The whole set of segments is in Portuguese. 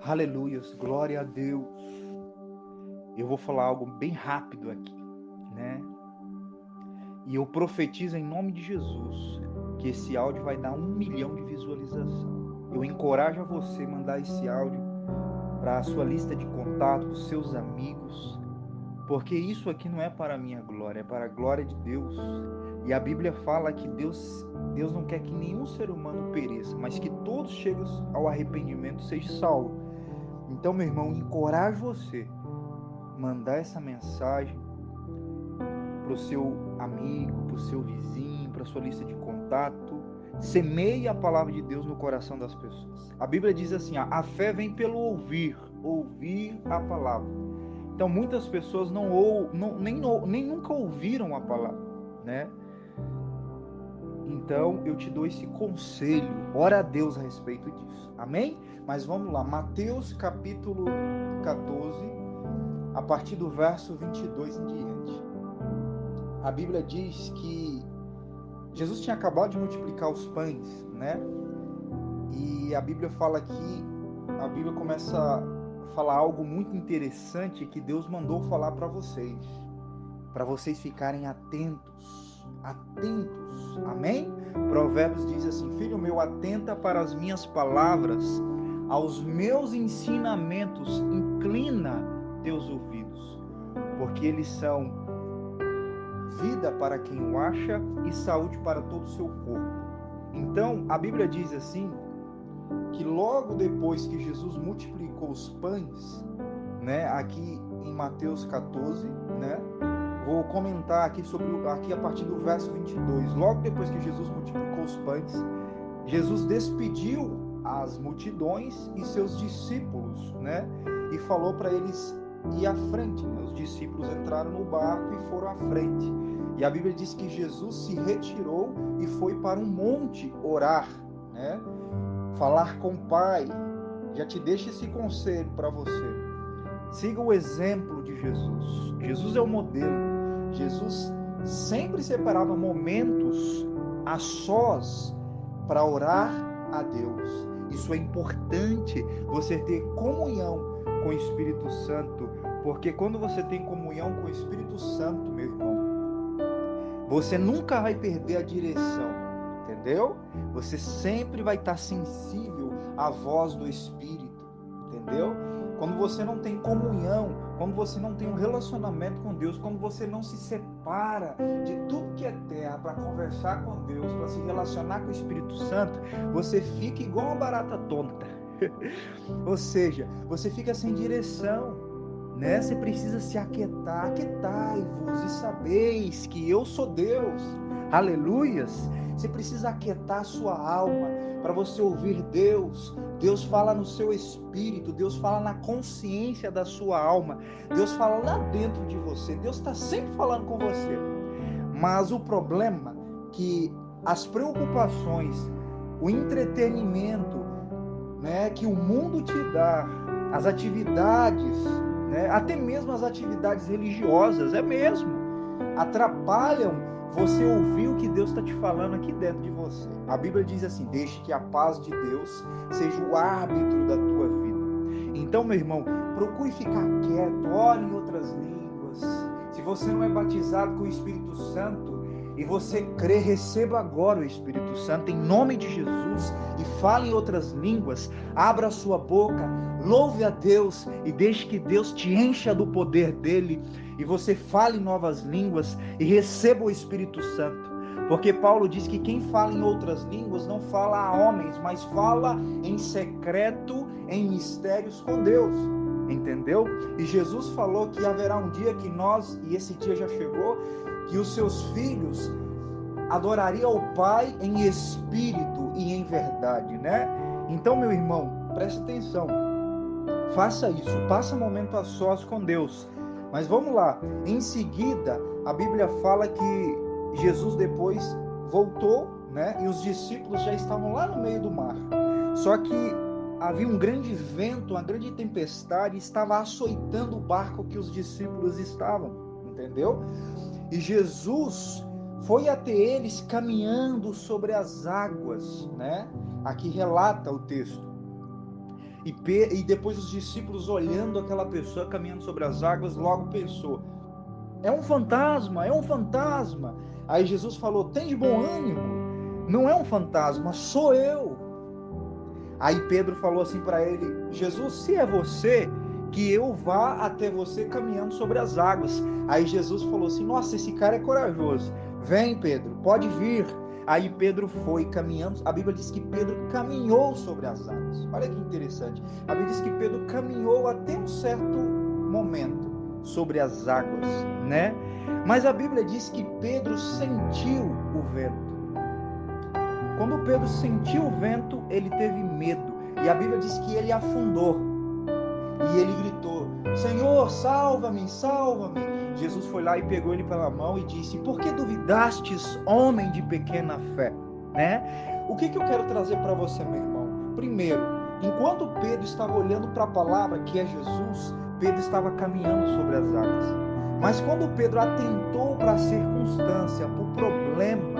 Aleluias, glória a Deus. Eu vou falar algo bem rápido aqui, né? E eu profetizo em nome de Jesus que esse áudio vai dar 1 milhão de visualização. Eu encorajo a você a mandar esse áudio para a sua lista de contatos, para os seus amigos, porque isso aqui não é para a minha glória, é para a glória de Deus. E a Bíblia fala que Deus não quer que nenhum ser humano pereça, mas que todos cheguem ao arrependimento e sejam salvos. Então, meu irmão, encorajo você a mandar essa mensagem para o seu amigo, para o seu vizinho, para a sua lista de contato. Semeie a palavra de Deus no coração das pessoas. A Bíblia diz assim, a fé vem pelo ouvir a palavra. Então muitas pessoas nem nunca ouviram a palavra, né? Então eu te dou esse conselho, ora a Deus a respeito disso, amém? Mas vamos lá, Mateus capítulo 14, a partir do verso 22 em diante. A Bíblia diz que Jesus tinha acabado de multiplicar os pães, né? E a Bíblia fala aqui, a Bíblia começa a falar algo muito interessante que Deus mandou falar para vocês ficarem atentos, amém? Provérbios diz assim, filho meu, atenta para as minhas palavras, aos meus ensinamentos, inclina teus ouvidos, porque eles são vida para quem o acha e saúde para todo o seu corpo. Então, a Bíblia diz assim, que logo depois que Jesus multiplicou os pães, né, aqui em Mateus 14, né, vou comentar aqui aqui a partir do verso 22, logo depois que Jesus multiplicou os pães, Jesus despediu as multidões e seus discípulos, né, e falou para eles ir à frente, né? Os discípulos entraram no barco e foram à frente, e a Bíblia diz que Jesus se retirou e foi para um monte orar, né, falar com o Pai. Já te deixo esse conselho para você. Siga o exemplo de Jesus. Jesus é o modelo. Jesus sempre separava momentos a sós para orar a Deus. Isso é importante, você ter comunhão com o Espírito Santo, porque quando você tem comunhão com o Espírito Santo, meu irmão, você nunca vai perder a direção, entendeu? Você sempre vai estar sensível à voz do Espírito, entendeu? Quando você não tem comunhão, quando você não tem um relacionamento com Deus, quando você não se separa de tudo que é terra para conversar com Deus, para se relacionar com o Espírito Santo, você fica igual uma barata tonta. Ou seja, você fica sem direção, né? Você precisa se aquietar. Aquietai-vos e sabeis que eu sou Deus. Aleluias. Você precisa aquietar a sua alma para você ouvir Deus. Deus fala no seu espírito, Deus fala na consciência da sua alma, Deus fala lá dentro de você, Deus está sempre falando com você. Mas o problema é que as preocupações, o entretenimento, né, que o mundo te dá, as atividades, né, até mesmo as atividades religiosas, atrapalham você ouvir o que Deus está te falando aqui dentro de você. A Bíblia diz assim, deixe que a paz de Deus seja o árbitro da tua vida. Então, meu irmão, procure ficar quieto, ore em outras línguas. Se você não é batizado com o Espírito Santo e você crê, receba agora o Espírito Santo em nome de Jesus e fale em outras línguas, abra a sua boca, louve a Deus e deixe que Deus te encha do poder dele e você fale em novas línguas e receba o Espírito Santo. Porque Paulo diz que quem fala em outras línguas não fala a homens, mas fala em secreto, em mistérios com Deus. Entendeu? E Jesus falou que haverá um dia que nós, e esse dia já chegou, que os seus filhos adorariam o Pai em espírito e em verdade, né? Então, meu irmão, preste atenção. Faça isso, passa um momento a sós com Deus. Mas vamos lá, em seguida, a Bíblia fala que Jesus depois voltou, né? E os discípulos já estavam lá no meio do mar. Só que havia um grande vento, uma grande tempestade, e estava açoitando o barco que os discípulos estavam, entendeu? E Jesus foi até eles caminhando sobre as águas, né? Aqui relata o texto. E depois os discípulos olhando aquela pessoa caminhando sobre as águas, logo pensou: é um fantasma, é um fantasma. Aí Jesus falou: tem de bom ânimo, não é um fantasma, sou eu. Aí Pedro falou assim para ele: Jesus, se é você, que eu vá até você caminhando sobre as águas. Aí Jesus falou assim: nossa, esse cara é corajoso, vem Pedro, pode vir. Aí Pedro foi caminhando. A Bíblia diz que Pedro caminhou sobre as águas. Olha que interessante, a Bíblia diz que Pedro caminhou até um certo momento sobre as águas, né? Mas a Bíblia diz que Pedro sentiu o vento. Quando Pedro sentiu o vento, ele teve medo. E a Bíblia diz que ele afundou. E ele gritou: Senhor, salva-me, salva-me. Jesus foi lá e pegou ele pela mão e disse: por que duvidastes, homem de pequena fé? Né? O que eu quero trazer para você, meu irmão? Primeiro, enquanto Pedro estava olhando para a palavra, que é Jesus, Pedro estava caminhando sobre as águas. Mas quando Pedro atentou para a circunstância, para o problema,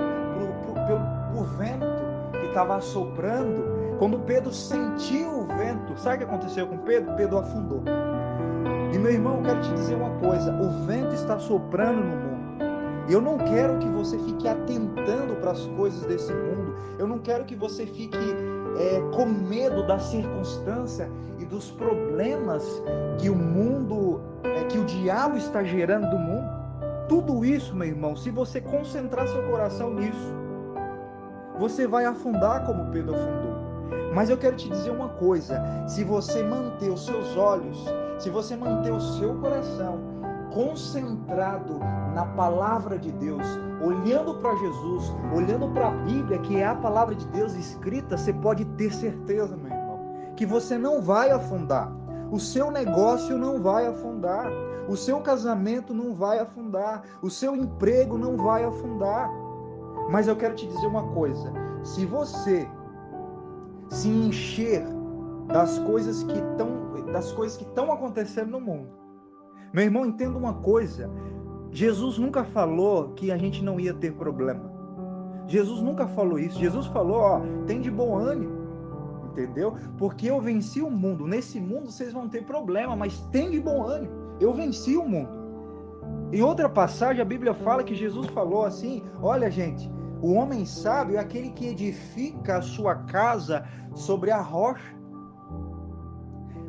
para o vento que estava assoprando, quando Pedro sentiu o vento, sabe o que aconteceu com Pedro? Pedro afundou. E meu irmão, eu quero te dizer uma coisa: o vento está soprando no mundo. Eu não quero que você fique atentando para as coisas desse mundo. Eu não quero que você fique com medo da circunstância e dos problemas que o mundo, que o diabo está gerando do mundo. Tudo isso, meu irmão, se você concentrar seu coração nisso, você vai afundar como Pedro afundou. Mas eu quero te dizer uma coisa: se você manter os seus olhos, se você manter o seu coração concentrado na palavra de Deus, olhando para Jesus, olhando para a Bíblia, que é a palavra de Deus escrita, você pode ter certeza, meu irmão, que você não vai afundar. O seu negócio não vai afundar. O seu casamento não vai afundar. O seu emprego não vai afundar. Mas eu quero te dizer uma coisa: se você se encher das coisas que estão acontecendo no mundo, meu irmão, entenda uma coisa: Jesus nunca falou que a gente não ia ter problema. Jesus nunca falou isso. Jesus falou: ó, tem de bom ânimo, entendeu? Porque eu venci o mundo. Nesse mundo vocês vão ter problema, mas tem de bom ânimo. Eu venci o mundo. Em outra passagem a Bíblia fala que Jesus falou assim: olha, gente, o homem sábio é aquele que edifica a sua casa sobre a rocha.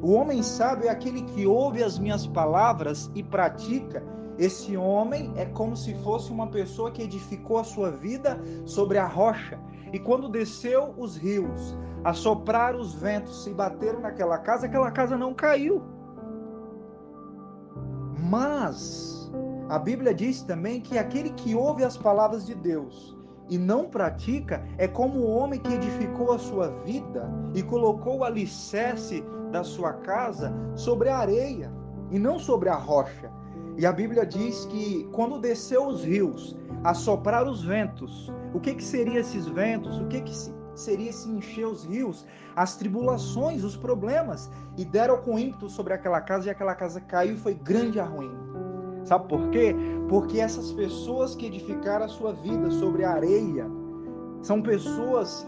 O homem sábio é aquele que ouve as minhas palavras e pratica. Esse homem é como se fosse uma pessoa que edificou a sua vida sobre a rocha. E quando desceu os rios, assopraram os ventos e bateram naquela casa, aquela casa não caiu. Mas a Bíblia diz também que aquele que ouve as palavras de Deus e não pratica é como o homem que edificou a sua vida e colocou o alicerce da sua casa sobre a areia e não sobre a rocha. E a Bíblia diz que quando desceu os rios, assopraram os ventos. O que seriam esses ventos? O que seria se encher os rios? As tribulações, os problemas, e deram com ímpeto sobre aquela casa, e aquela casa caiu e foi grande a ruína. Sabe por quê? Porque essas pessoas que edificaram a sua vida sobre a areia são pessoas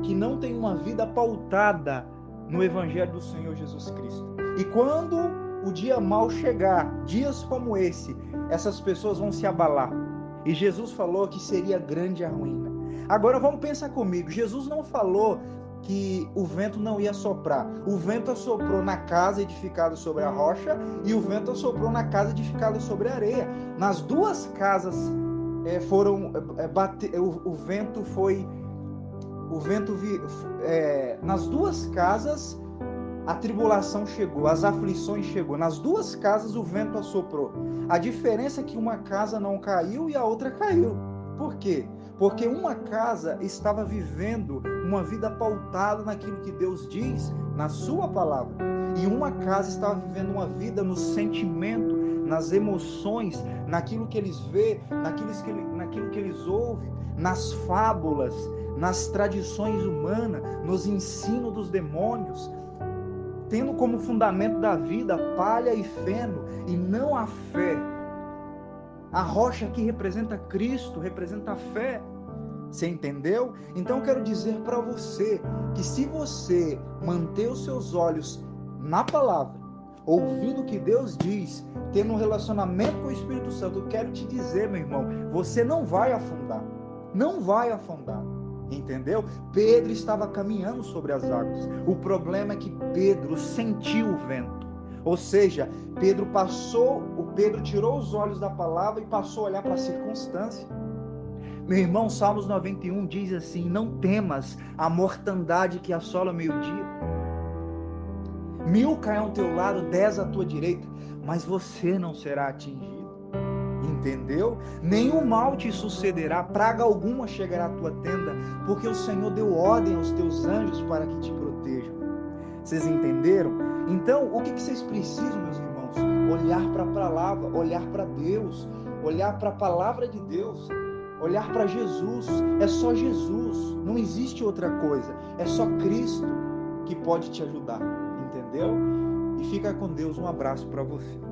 que não têm uma vida pautada no Evangelho do Senhor Jesus Cristo. E quando o dia mau chegar, dias como esse, essas pessoas vão se abalar. E Jesus falou que seria grande a ruína. Agora vamos pensar comigo: Jesus não falou que o vento não ia soprar. O vento assoprou na casa edificada sobre a rocha e o vento assoprou na casa edificada sobre a areia. Nas duas casas nas duas casas a tribulação chegou, as aflições chegou. Nas duas casas o vento assoprou. A diferença é que uma casa não caiu e a outra caiu. Por quê? Porque uma casa estava vivendo uma vida pautada naquilo que Deus diz na sua palavra. E uma casa estava vivendo uma vida no sentimento, nas emoções, naquilo que eles vê, naquilo que eles ouvem, nas fábulas, nas tradições humanas, nos ensinos dos demônios, tendo como fundamento da vida palha e feno, e não a fé. A rocha aqui representa Cristo, representa a fé. Você entendeu? Então eu quero dizer para você que se você manter os seus olhos na palavra, ouvindo o que Deus diz, tendo um relacionamento com o Espírito Santo, eu quero te dizer, meu irmão, você não vai afundar. Não vai afundar. Entendeu? Pedro estava caminhando sobre as águas. O problema é que Pedro sentiu o vento. Ou seja, Pedro tirou os olhos da palavra e passou a olhar para a circunstância. Meu irmão, Salmos 91 diz assim: não temas a mortandade que assola meio-dia. 1000 cairão ao teu lado, 10 à tua direita, mas você não será atingido. Entendeu? Nenhum mal te sucederá, praga alguma chegará à tua tenda, porque o Senhor deu ordem aos teus anjos para que te protejam. Vocês entenderam? Então, o que vocês precisam, meus irmãos? Olhar para a palavra, olhar para Deus, olhar para a palavra de Deus, olhar para Jesus. É só Jesus, não existe outra coisa. É só Cristo que pode te ajudar, entendeu? E fica com Deus, um abraço para você.